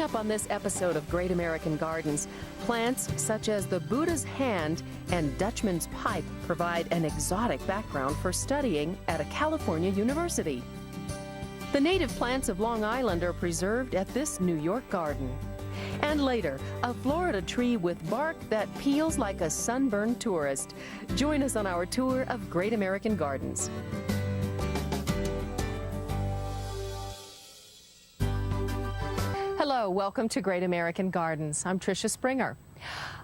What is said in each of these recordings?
up on this episode of Great American Gardens, plants such as the Buddha's hand and Dutchman's pipe provide an exotic background for studying at a California university. The native plants of Long Island are preserved at this New York garden. And later, a Florida tree with bark that peels like a sunburned tourist. Join us on our tour of Great American Gardens. Hello, welcome to Great American Gardens. I'm Tricia Springer.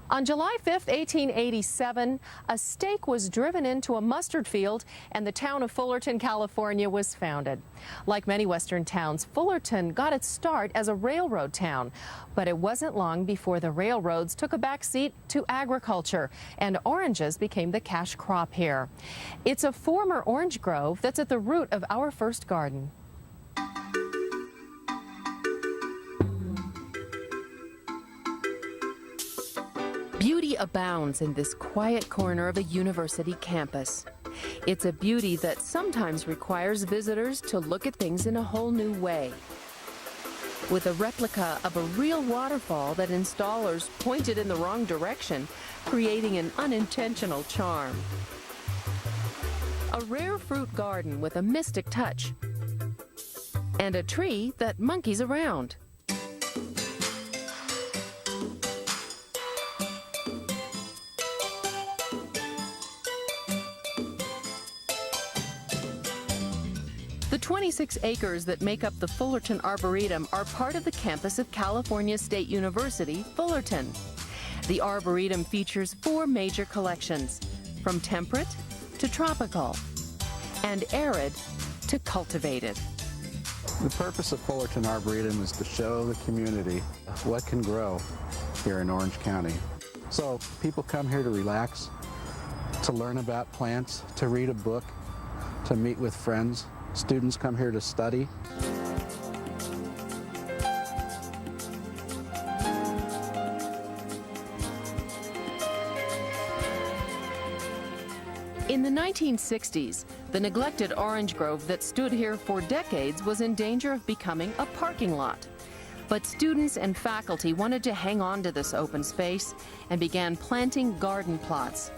On July 5th, 1887, a stake was driven into a mustard field and the town of Fullerton, California was founded. Like many western towns, Fullerton got its start as a railroad town, but it wasn't long before the railroads took a backseat to agriculture and oranges became the cash crop here. It's a former orange grove that's at the root of our first garden. Beauty abounds in this quiet corner of a university campus. It's a beauty that sometimes requires visitors to look at things in a whole new way. With a replica of a real waterfall that installers pointed in the wrong direction, creating an unintentional charm. A rare fruit garden with a mystic touch. And a tree that monkeys around. The 26 acres that make up the Fullerton Arboretum are part of the campus of California State University, Fullerton. The Arboretum features 4 major collections, from temperate to tropical, and arid to cultivated. The purpose of Fullerton Arboretum is to show the community what can grow here in Orange County. So people come here to relax, to learn about plants, to read a book, to meet with friends. Students come here to study. In the 1960s, the neglected orange grove that stood here for decades was in danger of becoming a parking lot. But students and faculty wanted to hang on to this open space and began planting garden plots.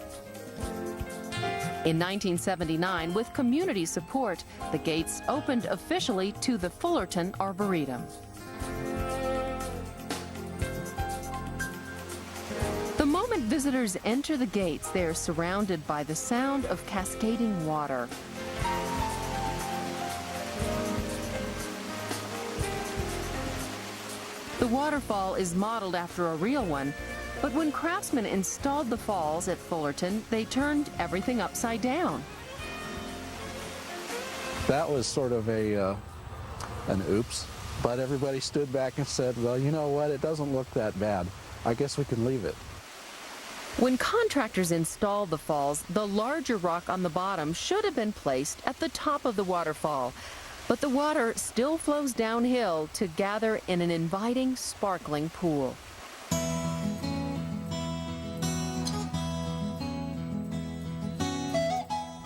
In 1979, with community support, the gates opened officially to the Fullerton Arboretum. The moment visitors enter the gates, they are surrounded by the sound of cascading water. The waterfall is modeled after a real one, but when craftsmen installed the falls at Fullerton, they turned everything upside down. That was sort of an oops, but everybody stood back and said, well, you know what, it doesn't look that bad. I guess we can leave it. When contractors installed the falls, the larger rock on the bottom should have been placed at the top of the waterfall, but the water still flows downhill to gather in an inviting, sparkling pool.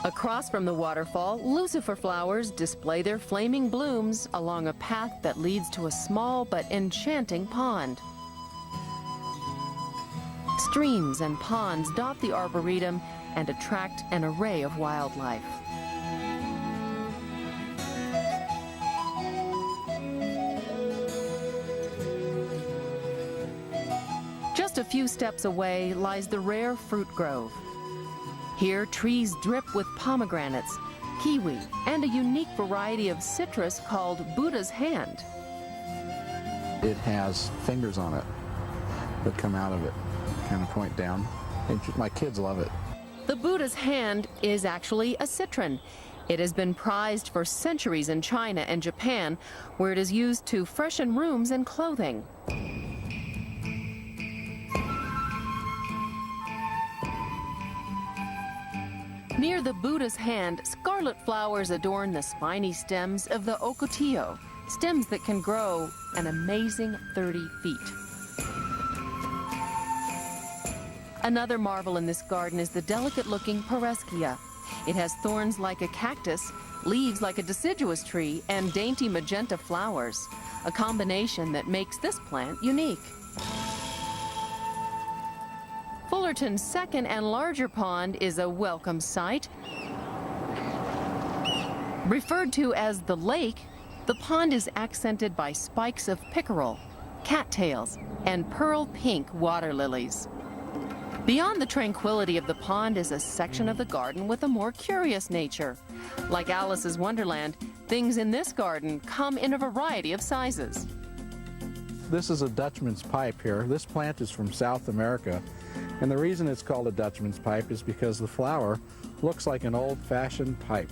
Across from the waterfall, lucifer flowers display their flaming blooms along a path that leads to a small but enchanting pond. Streams and ponds dot the Arboretum and attract an array of wildlife. Just a few steps away lies the rare fruit grove. Here, trees drip with pomegranates, kiwi, and a unique variety of citrus called Buddha's hand. It has fingers on it that come out of it, kind of point down. My kids love it. The Buddha's hand is actually a citron. It has been prized for centuries in China and Japan, where it is used to freshen rooms and clothing. Near the Buddha's hand, scarlet flowers adorn the spiny stems of the ocotillo, stems that can grow an amazing 30 feet. Another marvel in this garden is the delicate-looking Pereschia. It has thorns like a cactus, leaves like a deciduous tree, and dainty magenta flowers. a combination that makes this plant unique. Fullerton's second and larger pond is a welcome sight. Referred to as the lake, the pond is accented by spikes of pickerel, cattails, and pearl pink water lilies. Beyond the tranquility of the pond is a section of the garden with a more curious nature. Like Alice's Wonderland, things in this garden come in a variety of sizes. This is a Dutchman's pipe here. This plant is from South America, and the reason it's called a Dutchman's pipe is because the flower looks like an old-fashioned pipe.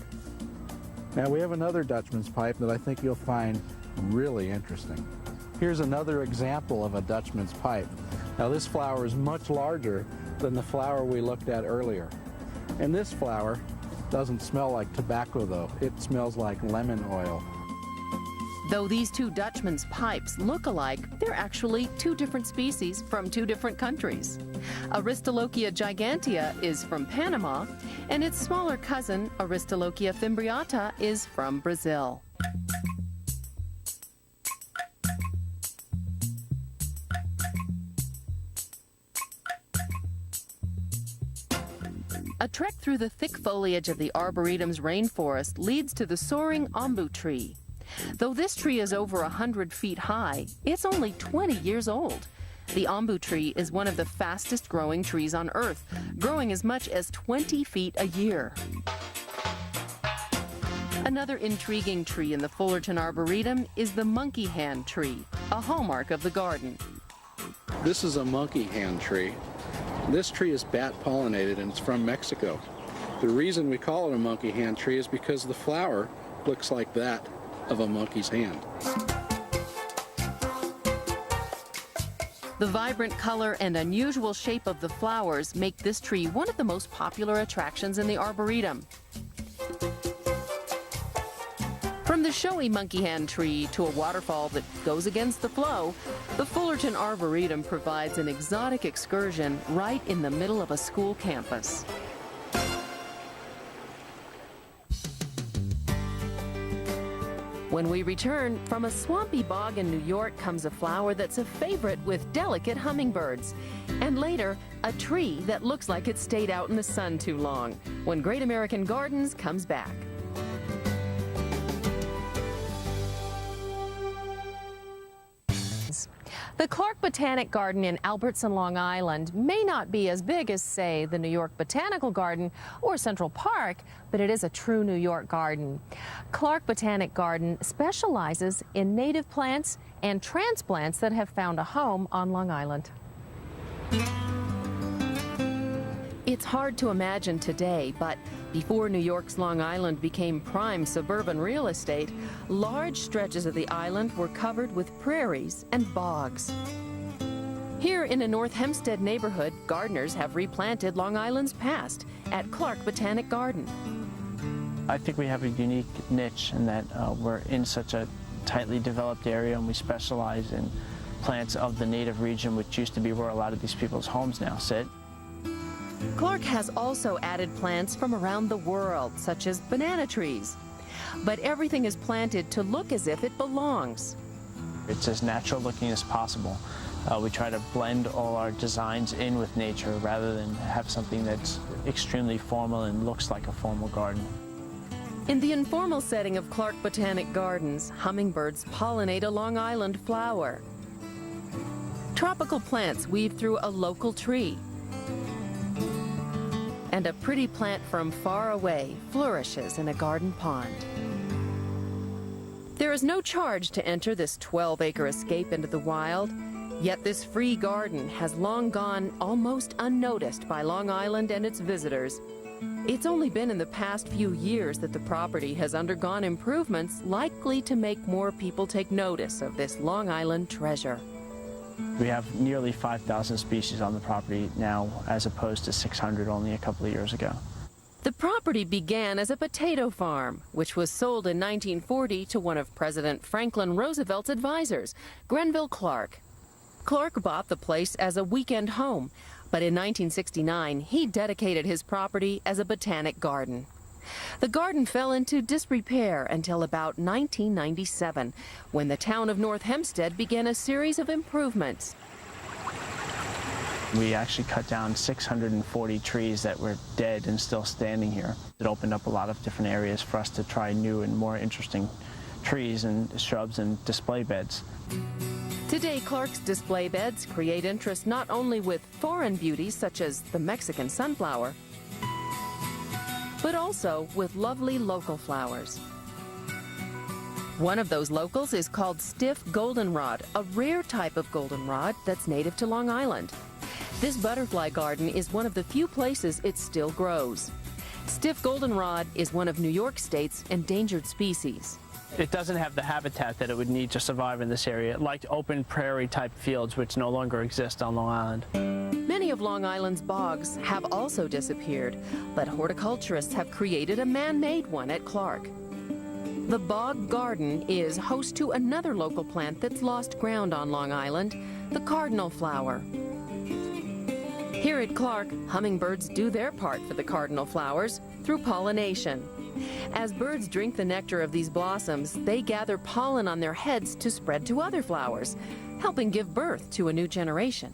Now we have another Dutchman's pipe that I think you'll find really interesting. Here's another example of a Dutchman's pipe. Now this flower is much larger than the flower we looked at earlier. And this flower doesn't smell like tobacco though. It smells like lemon oil. Though these two Dutchman's pipes look alike, they're actually two different species from two different countries. Aristolochia gigantea is from Panama, and its smaller cousin, Aristolochia fimbriata, is from Brazil. A trek through the thick foliage of the Arboretum's rainforest leads to the soaring ombu tree. Though this tree is over 100 feet high, it's only 20 years old. The ombu tree is one of the fastest growing trees on Earth, growing as much as 20 feet a year. Another intriguing tree in the Fullerton Arboretum is the monkey hand tree, a hallmark of the garden. This is a monkey hand tree. This tree is bat pollinated and it's from Mexico. The reason we call it a monkey hand tree is because the flower looks like that of a monkey's hand. The vibrant color and unusual shape of the flowers make this tree one of the most popular attractions in the Arboretum. From the showy monkey hand tree to a waterfall that goes against the flow, the Fullerton Arboretum provides an exotic excursion right in the middle of a school campus. When we return, from a swampy bog in New York comes a flower that's a favorite with delicate hummingbirds. And later, a tree that looks like it stayed out in the sun too long, when Great American Gardens comes back. The Clark Botanic Garden in Albertson, Long Island may not be as big as, say, the New York Botanical Garden or Central Park, but it is a true New York garden. Clark Botanic Garden specializes in native plants and transplants that have found a home on Long Island. It's hard to imagine today, but before New York's Long Island became prime suburban real estate, large stretches of the island were covered with prairies and bogs. Here in a North Hempstead neighborhood, gardeners have replanted Long Island's past at Clark Botanic Garden. I think we have a unique niche in that we're in such a tightly developed area, and we specialize in plants of the native region, which used to be where a lot of these people's homes now sit. Clark has also added plants from around the world, such as banana trees. But everything is planted to look as if it belongs. It's as natural looking as possible. We try to blend all our designs in with nature rather than have something that's extremely formal and looks like a formal garden. In the informal setting of Clark Botanic Gardens, hummingbirds pollinate a Long Island flower. Tropical plants weave through a local tree. And a pretty plant from far away flourishes in a garden pond. There is no charge to enter this 12-acre escape into the wild, yet this free garden has long gone almost unnoticed by Long Island and its visitors. It's only been in the past few years that the property has undergone improvements likely to make more people take notice of this Long Island treasure. We have nearly 5,000 species on the property now, as opposed to 600 only a couple of years ago. The property began as a potato farm, which was sold in 1940 to one of President Franklin Roosevelt's advisors, Grenville Clark. Clark bought the place as a weekend home, but in 1969, he dedicated his property as a botanic garden. The garden fell into disrepair until about 1997, when the town of North Hempstead began a series of improvements. We actually cut down 640 trees that were dead and still standing here. It opened up a lot of different areas for us to try new and more interesting trees and shrubs and display beds. Today, Clark's display beds create interest not only with foreign beauties such as the Mexican sunflower, but also with lovely local flowers. One of those locals is called stiff goldenrod, a rare type of goldenrod that's native to Long Island. This butterfly garden is one of the few places it still grows. Stiff goldenrod is one of New York State's endangered species. It doesn't have the habitat that it would need to survive in this area, like open prairie type fields which no longer exist on Long Island. Many of Long Island's bogs have also disappeared, but horticulturists have created a man-made one at Clark. The bog garden is host to another local plant that's lost ground on Long Island, the cardinal flower. Here at Clark, hummingbirds do their part for the cardinal flowers through pollination. As birds drink the nectar of these blossoms, they gather pollen on their heads to spread to other flowers, helping give birth to a new generation.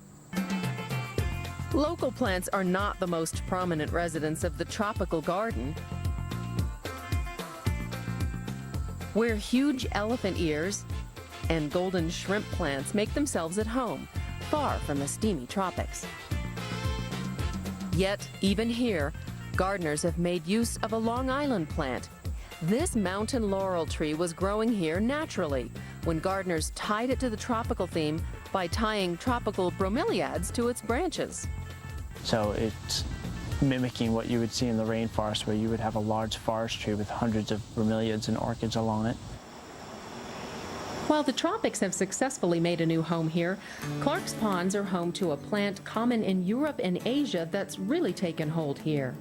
Local plants are not the most prominent residents of the tropical garden, where huge elephant ears and golden shrimp plants make themselves at home, far from the steamy tropics. Yet, even here, gardeners have made use of a Long Island plant. This mountain laurel tree was growing here naturally when gardeners tied it to the tropical theme by tying tropical bromeliads to its branches. So it's mimicking what you would see in the rainforest, where you would have a large forest tree with hundreds of bromeliads and orchids along it. While the tropics have successfully made a new home here, Clark's ponds are home to a plant common in Europe and Asia that's really taken hold here.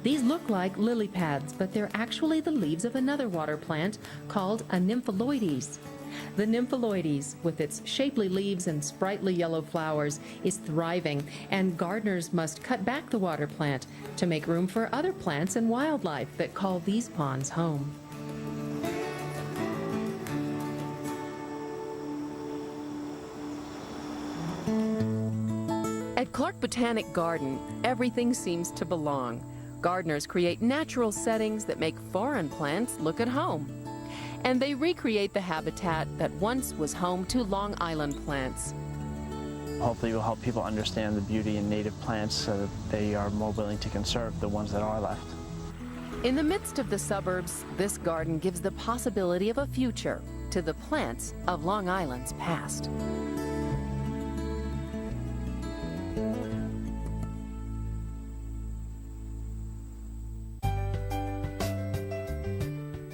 These look like lily pads, but they're actually the leaves of another water plant called a nymphaloides. The nymphaloides, with its shapely leaves and sprightly yellow flowers, is thriving, and gardeners must cut back the water plant to make room for other plants and wildlife that call these ponds home. At Clark Botanic Garden, everything seems to belong. Gardeners create natural settings that make foreign plants look at home. And they recreate the habitat that once was home to Long Island plants. Hopefully it will help people understand the beauty in native plants so that they are more willing to conserve the ones that are left. In the midst of the suburbs, this garden gives the possibility of a future to the plants of Long Island's past.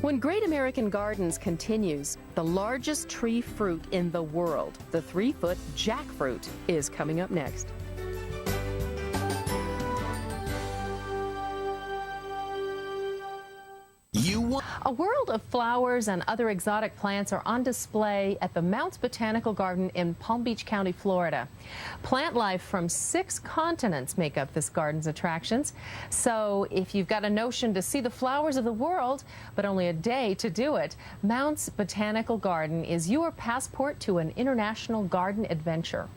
When Great American Gardens continues, the largest tree fruit in the world, the 3-foot jackfruit, is coming up next. A world of flowers and other exotic plants are on display at the Mounts Botanical Garden in Palm Beach County, Florida. Plant life from 6 continents make up this garden's attractions. So if you've got a notion to see the flowers of the world, but only a day to do it, Mounts Botanical Garden is your passport to an international garden adventure.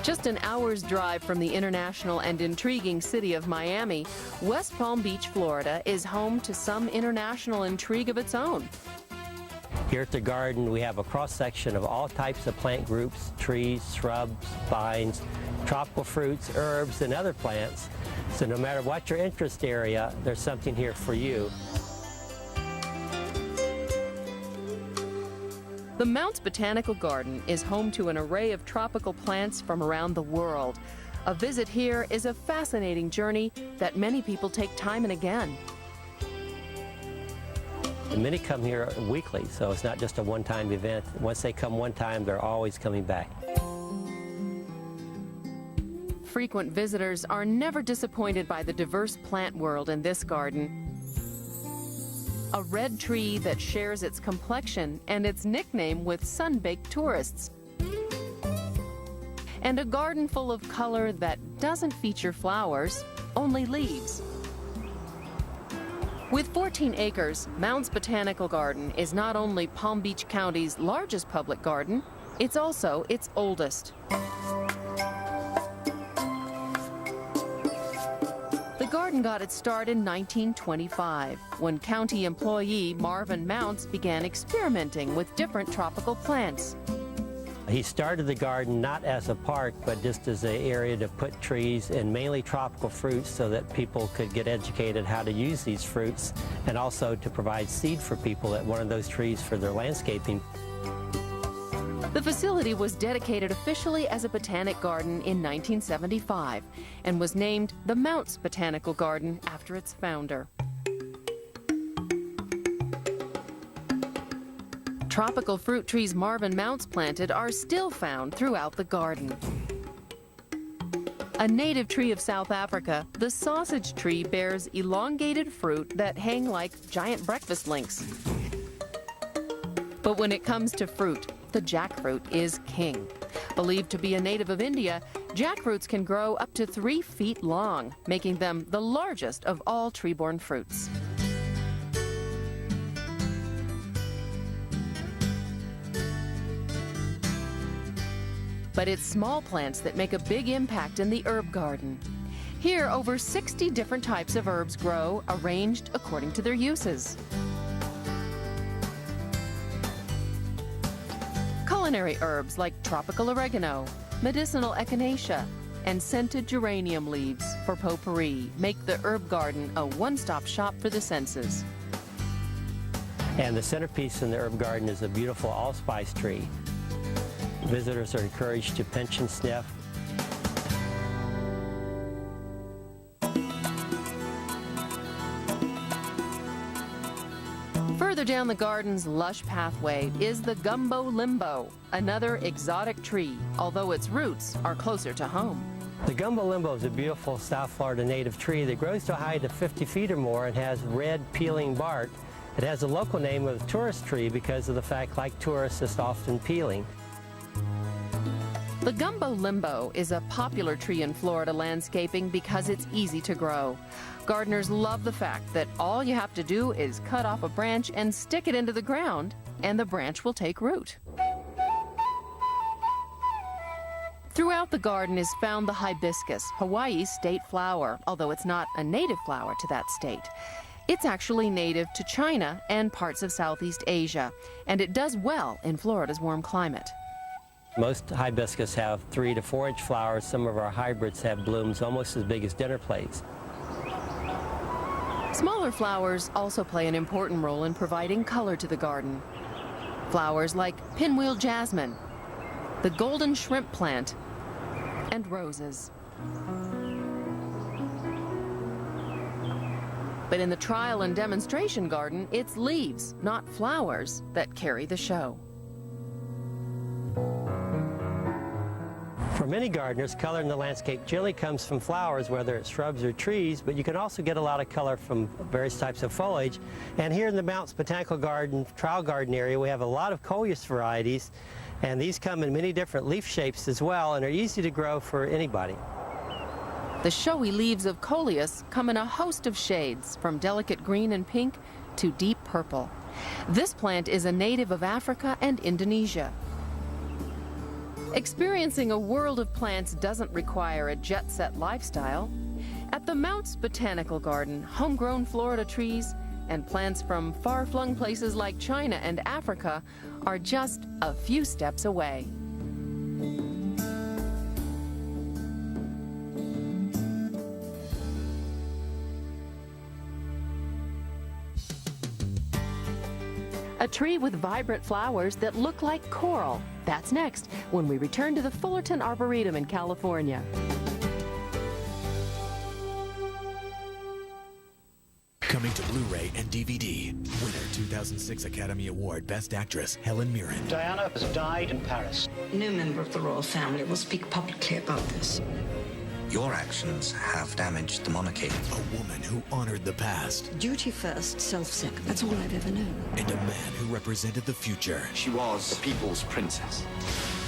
Just an hour's drive from the international and intriguing city of Miami, West Palm Beach, Florida is home to some international intrigue of its own. Here at the garden, we have a cross-section of all types of plant groups, trees, shrubs, vines, tropical fruits, herbs, and other plants. So no matter what your interest area, there's something here for you. The Mounts Botanical Garden is home to an array of tropical plants from around the world. A visit here is a fascinating journey that many people take time and again. And many come here weekly, so it's not just a one-time event. Once they come one time, they're always coming back. Frequent visitors are never disappointed by the diverse plant world in this garden. A red tree that shares its complexion and its nickname with sun-baked tourists. and a garden full of color that doesn't feature flowers, only leaves. With 14 acres, Mounds Botanical Garden is not only Palm Beach County's largest public garden, it's also its oldest. The garden got its start in 1925, when county employee Marvin Mounts began experimenting with different tropical plants. He started the garden not as a park, but just as an area to put trees and mainly tropical fruits so that people could get educated how to use these fruits, and also to provide seed for people that wanted those trees for their landscaping. The facility was dedicated officially as a botanic garden in 1975 and was named the Mounts Botanical Garden after its founder. Tropical fruit trees Marvin Mounts planted are still found throughout the garden. A native tree of South Africa, the sausage tree bears elongated fruit that hang like giant breakfast links. But when it comes to fruit, the jackfruit is king. Believed to be a native of India, jackfruits can grow up to 3 feet long, making them the largest of all tree-borne fruits. But it's small plants that make a big impact in the herb garden. Here, over 60 different types of herbs grow, arranged according to their uses. Culinary herbs like tropical oregano, medicinal echinacea, and scented geranium leaves for potpourri make the herb garden a one-stop shop for the senses. And the centerpiece in the herb garden is a beautiful allspice tree. Visitors are encouraged to pinch and sniff. Further down the garden's lush pathway is the gumbo limbo, another exotic tree, although its roots are closer to home. The gumbo limbo is a beautiful South Florida native tree that grows to a height of 50 feet or more and has red peeling bark. It has a local name of tourist tree because of the fact, like tourists, it's often peeling. The gumbo limbo is a popular tree in Florida landscaping because it's easy to grow. Gardeners love the fact that all you have to do is cut off a branch and stick it into the ground, and the branch will take root. Throughout the garden is found the hibiscus, Hawaii's state flower, although it's not a native flower to that state. It's actually native to China and parts of Southeast Asia, and it does well in Florida's warm climate. Most hibiscus have 3 to 4 inch flowers. Some of our hybrids have blooms almost as big as dinner plates. Smaller flowers also play an important role in providing color to the garden. Flowers like pinwheel jasmine, the golden shrimp plant, and roses. But in the trial and demonstration garden, it's leaves, not flowers, that carry the show. For many gardeners, color in the landscape generally comes from flowers, whether it's shrubs or trees, but you can also get a lot of color from various types of foliage. And here in the Mounts Botanical Garden, trial garden area, we have a lot of coleus varieties, and these come in many different leaf shapes as well and are easy to grow for anybody. The showy leaves of coleus come in a host of shades, from delicate green and pink to deep purple. This plant is a native of Africa and Indonesia. Experiencing a world of plants doesn't require a jet-set lifestyle. At the Mounts Botanical Garden, homegrown Florida trees and plants from far-flung places like China and Africa are just a few steps away. A tree with vibrant flowers that look like coral. That's next when we return to the Fullerton Arboretum in California. Coming to Blu-ray and DVD. Winner 2006 Academy Award Best Actress, Helen Mirren. Diana has died in Paris. No member of the royal family will speak publicly about this. Your actions have damaged the monarchy. A woman who honored the past. Duty first, self-second. That's all I've ever known. And a man who represented the future. She was the people's princess.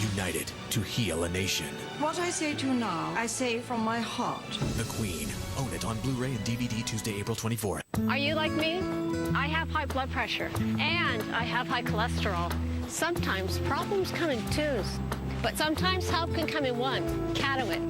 united to heal a nation. What I say to you now, I say from my heart. The Queen. Own it on Blu-ray and DVD Tuesday, April 24th. Are you like me? I have high blood pressure and I have high cholesterol. Sometimes problems come in twos, but sometimes help can come in one. Catawit.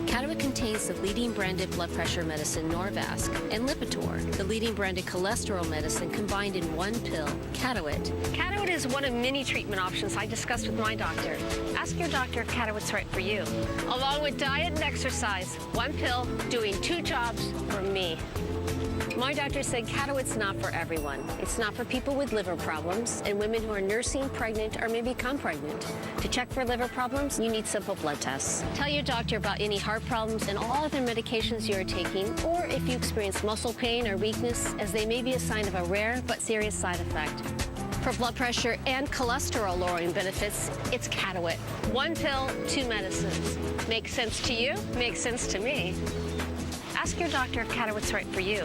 Catawit contains the leading branded blood pressure medicine Norvasc and Lipitor, the leading branded cholesterol medicine combined in one pill, Catawit. Catawit is one of many treatment options I discussed with my doctor. Ask your doctor if Catawit's right for you. Along with diet and exercise, one pill doing two jobs for me. My doctor said Catawit's not for everyone. It's not for people with liver problems and women who are nursing, pregnant, or may become pregnant. To check for liver problems, you need simple blood tests. Tell your doctor about any heart problems and all other medications you are taking, or if you experience muscle pain or weakness, as they may be a sign of a rare but serious side effect. For blood pressure and cholesterol lowering benefits, it's Catawit. One pill, two medicines. Makes sense to you, makes sense to me. Ask your doctor if Catawit's right for you.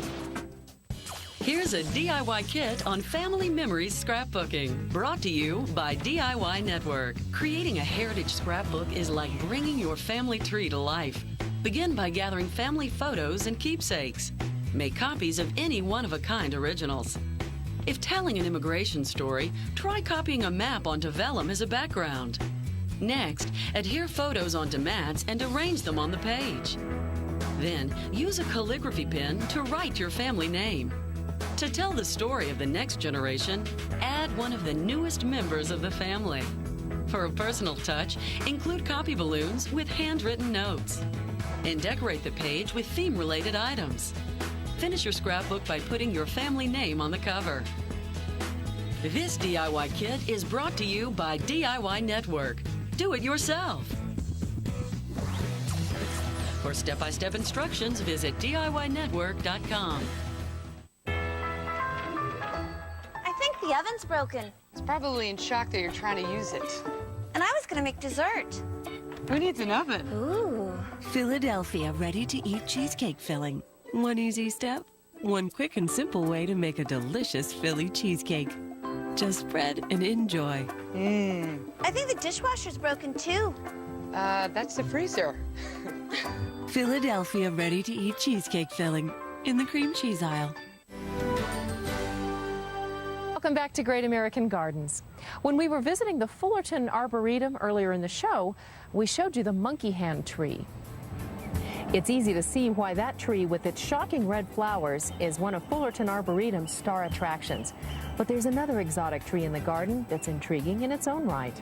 Here's a DIY kit on family memories scrapbooking, brought to you by DIY Network. Creating a heritage scrapbook is like bringing your family tree to life. Begin by gathering family photos and keepsakes. Make copies of any one-of-a-kind originals. If telling an immigration story, try copying a map onto vellum as a background. Next, adhere photos onto mats and arrange them on the page. Then, use a calligraphy pen to write your family name. To tell the story of the next generation, add one of the newest members of the family. For a personal touch, include copy balloons with handwritten notes. And decorate the page with theme-related items. Finish your scrapbook by putting your family name on the cover. This DIY kit is brought to you by DIY Network. Do it yourself. For step-by-step instructions, visit DIYnetwork.com. I think the oven's broken. It's probably in shock that you're trying to use it. And I was gonna make dessert. Who needs an oven? Ooh. Philadelphia ready-to-eat cheesecake filling. One easy step, one quick and simple way to make a delicious Philly cheesecake. Just spread and enjoy. I think the dishwasher's broken too. That's the freezer. Philadelphia ready-to-eat cheesecake filling in the cream cheese aisle. Welcome back to Great American Gardens. When we were visiting the Fullerton Arboretum earlier in the show, we showed you the monkey hand tree. It's easy to see why that tree with its shocking red flowers is one of Fullerton Arboretum's star attractions. But there's another exotic tree in the garden that's intriguing in its own right.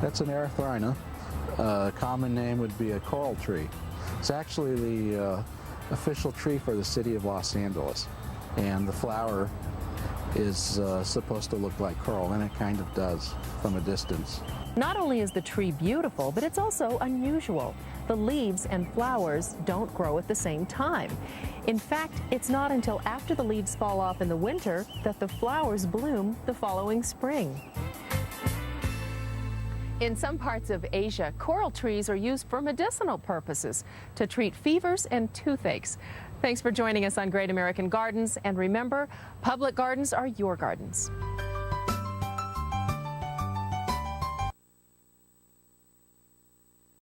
That's an erythrina. A common name would be a coral tree. It's actually the official tree for the city of Los Angeles. And the flower is supposed to look like coral, and it kind of does from a distance. Not only is the tree beautiful, but it's also unusual. The leaves and flowers don't grow at the same time. In fact, it's not until after the leaves fall off in the winter that the flowers bloom the following spring. In some parts of Asia, coral trees are used for medicinal purposes to treat fevers and toothaches. Thanks for joining us on Great American Gardens, and remember, public gardens are your gardens.